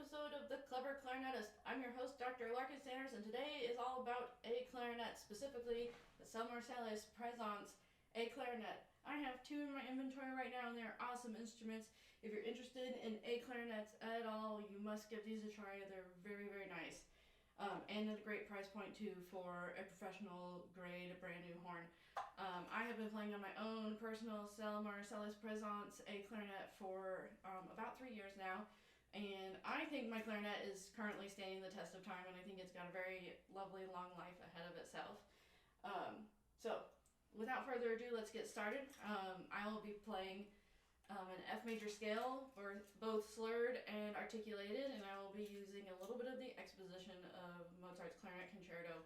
episode of The Clever Clarinetist. I'm your host, Dr. Larkin Sanders, and today is all about a clarinet, specifically the Selmer SeleS Présence A clarinet. I have two in my inventory right now, and they're awesome instruments. If you're interested in A clarinets at all, you must give these a try. They're very, very nice. And at a great price point too for a professional grade, brand new horn. I have been playing on my own personal Selmer SeleS Présence A clarinet for about 3 years now. And I think my clarinet is currently standing the test of time, and I think it's got a very lovely long life ahead of itself. So, without further ado, let's get started. I will be playing an F major scale for both slurred and articulated, and I will be using a little bit of the exposition of Mozart's Clarinet Concerto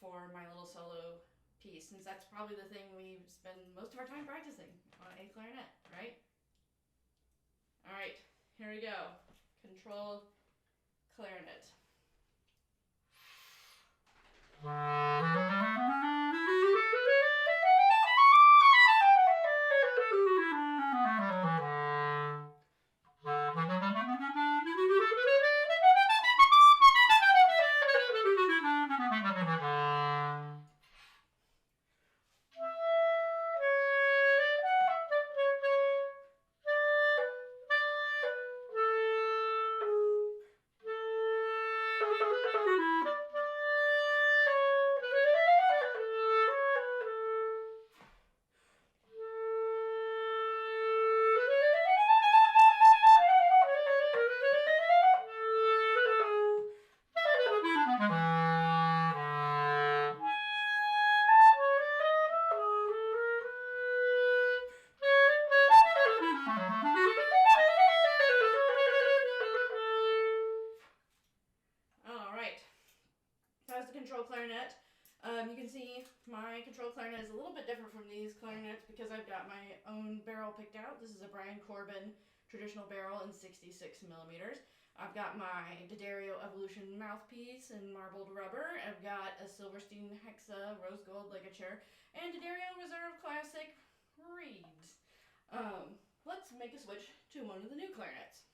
for my little solo piece, since that's probably the thing we spend most of our time practicing on a clarinet, right? All right. Here we go. Control clarinet. Control clarinet. You can see my control clarinet is a little bit different from these clarinets because I've got my own barrel picked out. This is a Brian Corbin traditional barrel in 66 millimeters. I've got my D'Addario Evolution mouthpiece in marbled rubber. I've got a Silverstein Hexa rose gold ligature and D'Addario Reserve Classic reeds. Let's make a switch to one of the new clarinets.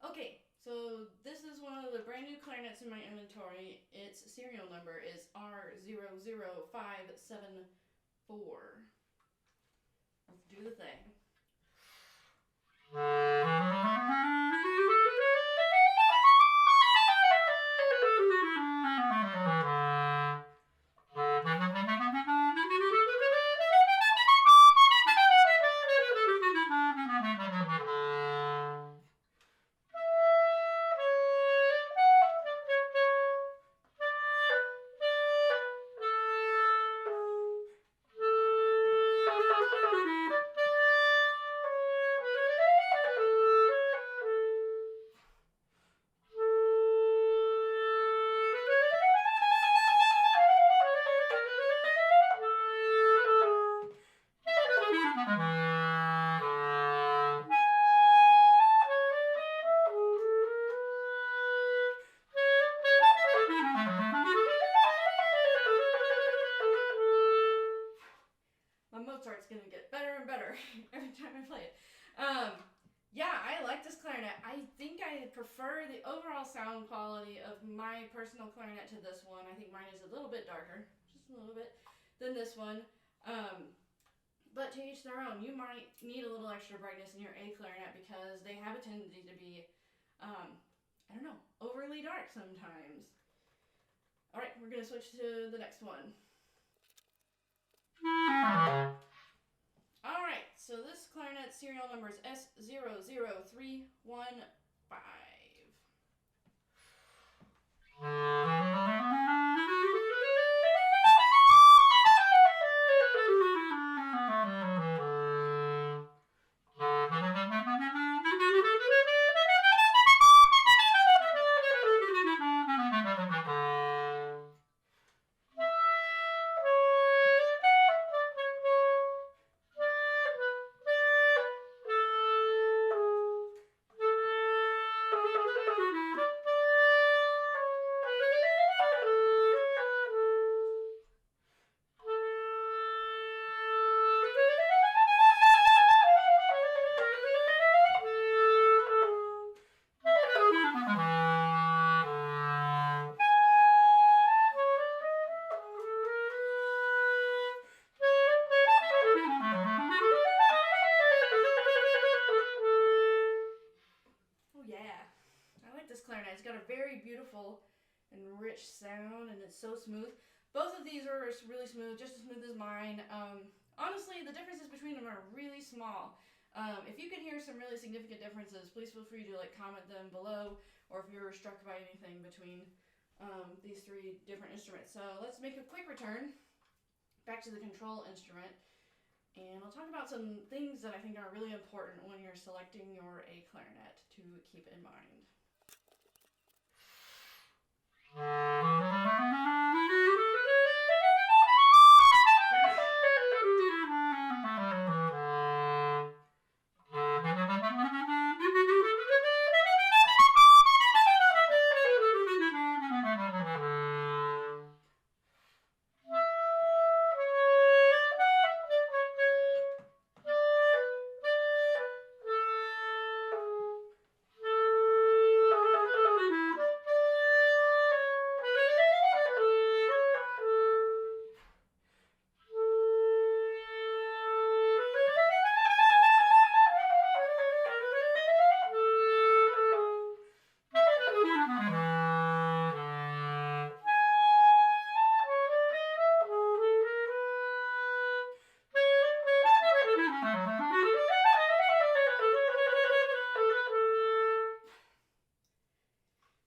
Okay. So this is one of the brand new clarinets in my inventory. Its serial number is R00574. Let's do the thing. Mozart's gonna get better and better every time I play it. Yeah, I like this clarinet. I think I prefer the overall sound quality of my personal clarinet to this one. I think mine is a little bit darker, just a little bit, than this one. But to each their own. You might need a little extra brightness in your A clarinet because they have a tendency to be, I don't know, overly dark sometimes. All right, we're gonna switch to the next one. Alright, so this clarinet serial number is S00315. very beautiful and rich sound, and it's so smooth. Both of these are really smooth, just as smooth as mine. Honestly, the differences between them are really small. If you can hear some really significant differences, please feel free to comment them below, or if you're struck by anything between these three different instruments. So let's make a quick return back to the control instrument, and I'll talk about some things that I think are really important when you're selecting your A clarinet to keep in mind.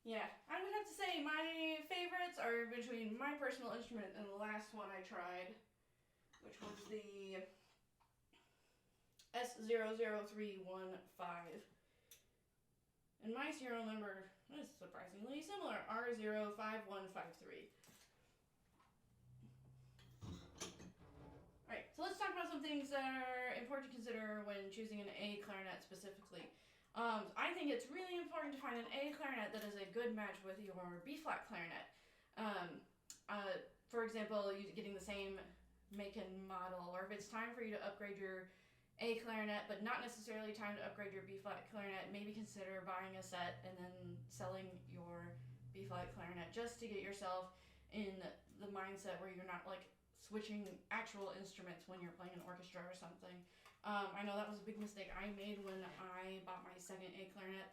Yeah, I would have to say my favorites are between my personal instrument and the last one I tried, which was the S00315. And my serial number is surprisingly similar, R05153. Alright, so let's talk about some things that are important to consider when choosing an A clarinet specifically. I think it's really important to find an A clarinet that is a good match with your B-flat clarinet. For example, getting the same make and model, or if it's time for you to upgrade your A clarinet but not necessarily time to upgrade your B-flat clarinet, maybe consider buying a set and then selling your B-flat clarinet just to get yourself in the mindset where you're not like switching actual instruments when you're playing an orchestra or something. I know that was a big mistake I made when I bought my second A clarinet.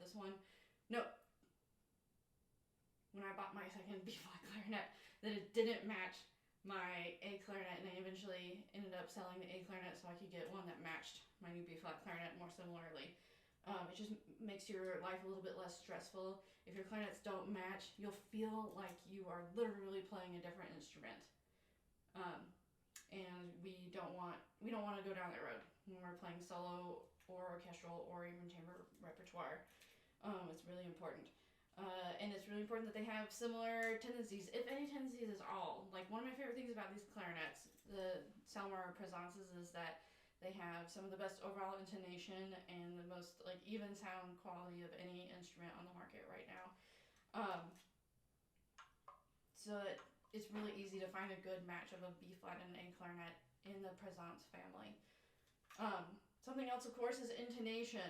When I bought my second B-flat clarinet, that it didn't match my A clarinet, and I eventually ended up selling the A clarinet so I could get one that matched my new B-flat clarinet more similarly. It just makes your life a little bit less stressful. If your clarinets don't match, you'll feel like you are literally playing a different instrument. And we don't want to go down that road when we're playing solo or orchestral or even chamber repertoire. It's really important. And it's really important that they have similar tendencies, if any tendencies at all. Like, one of my favorite things about these clarinets, the Selmer Présences, is that they have some of the best overall intonation and the most like even sound quality of any instrument on the market right now. So it's really easy to find a good match of a B-flat and an A clarinet in the Présence family. Something else, of course, is intonation,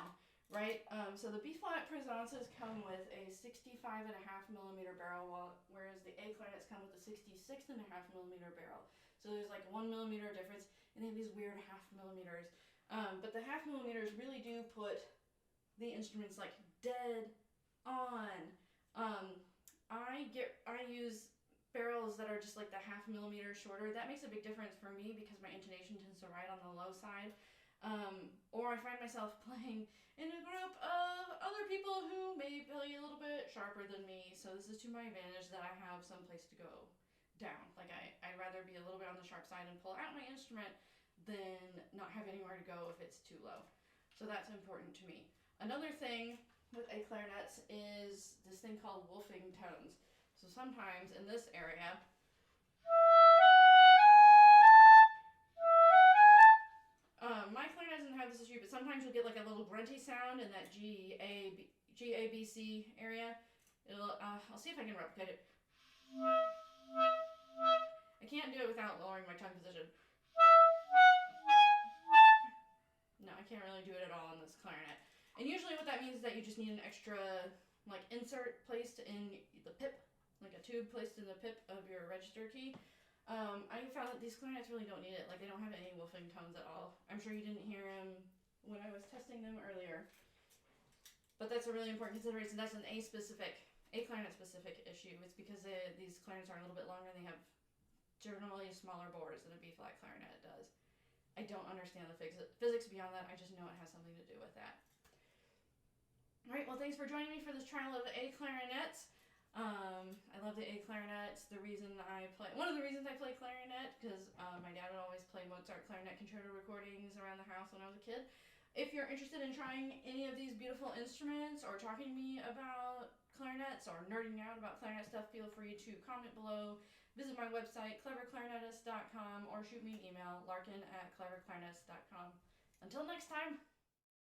right? So the B-flat Présences come with a 65.5 millimeter barrel, whereas the A clarinets come with a 66.5 millimeter barrel. So there's like 1 millimeter difference, and they have these weird half millimeters. But the half millimeters really do put the instruments like dead on. I use barrels that are just like the half millimeter shorter. That makes a big difference for me because my intonation tends to ride on the low side. Or I find myself playing in a group of other people who may play a little bit sharper than me. So this is to my advantage that I have some place to go down. Like I'd rather be a little bit on the sharp side and pull out my instrument than not have anywhere to go if it's too low. So that's important to me. Another thing with A clarinets is this thing called wolfing tones. So sometimes in this area, my clarinet doesn't have this issue, but sometimes you'll get like a little grunty sound in that G, A, B, C area. I'll see if I can replicate it. I can't do it without lowering my tongue position. No, I can't really do it at all on this clarinet. And usually what that means is that you just need an extra like insert placed in the pip, like a tube placed in the pip of your register key. I found that these clarinets really don't need it. Like, they don't have any wolfing tones at all. I'm sure you didn't hear them when I was testing them earlier. But that's a really important consideration. That's an A-specific a clarinet specific issue. It's because these clarinets are a little bit longer and they have generally smaller bores than a B flat clarinet does. I don't understand the physics beyond that. I just know it has something to do with that. All right, well, thanks for joining me for this trial of A clarinets. I love the A clarinets. One of the reasons I play clarinet, because my dad would always play Mozart clarinet concerto recordings around the house when I was a kid. If you're interested in trying any of these beautiful instruments or talking to me about clarinets or nerding out about clarinet stuff, feel free to comment below, visit my website, cleverclarinetist.com, or shoot me an email, larkin@cleverclarinetist.com. Until next time.